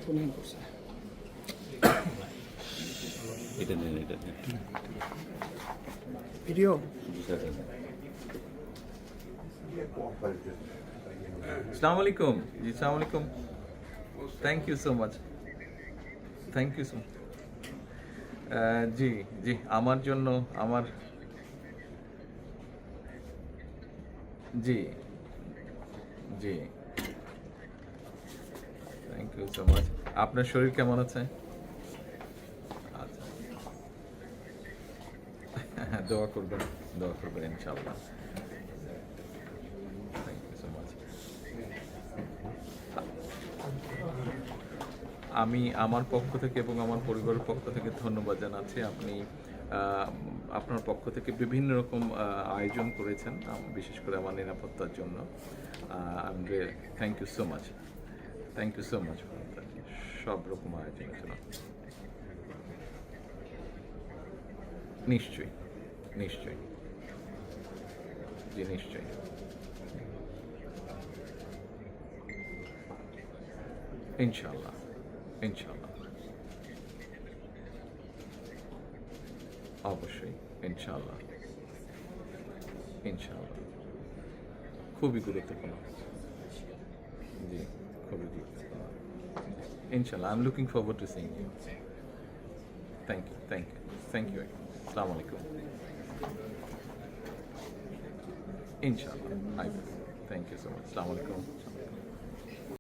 Phone করছে। এটা নেন, এটা নেন। ভিডিও আসসালামু আলাইকুম। জি আসসালামু আলাইকুম। Thank you so much, thank you so much. জি জি, আমার জন্য আমার জি জি, থ্যাংক ইউ সো মাচ। আপনার শরীর কেমন আছে? আচ্ছা, দোয়া করবেন, দোয়া করবেন ইনশাআল্লাহ। Thank you so much. আমি আমার পক্ষ থেকে এবং আমার পরিবারের পক্ষ থেকে ধন্যবাদ জানাচ্ছি। আপনি আপনার পক্ষ থেকে বিভিন্ন রকম আয়োজন করেছেন, বিশেষ করে আমার নিরাপত্তার জন্য। Thank you so much, thank you so much সব রকম আয়োজনের জন্য। নিশ্চয়ই, নিশ্চয়ই, জি নিশ্চয়ই। ইনশাআল্লাহ, ইনশাআল্লাহ, অবশ্যই, ইনশাআল্লাহ, ইনশাআল্লাহ। খুবই গুরুত্বপূর্ণ, জি, খুবই গুরুত্বপূর্ণ। ইনশাআল্লাহ, I am looking forward to seeing you. Thank you, thank you, thank you. আসসালামু আলাইকুম। ইনশাআল্লাহ, I will. Thank you so much. আসসালামু আলাইকুম।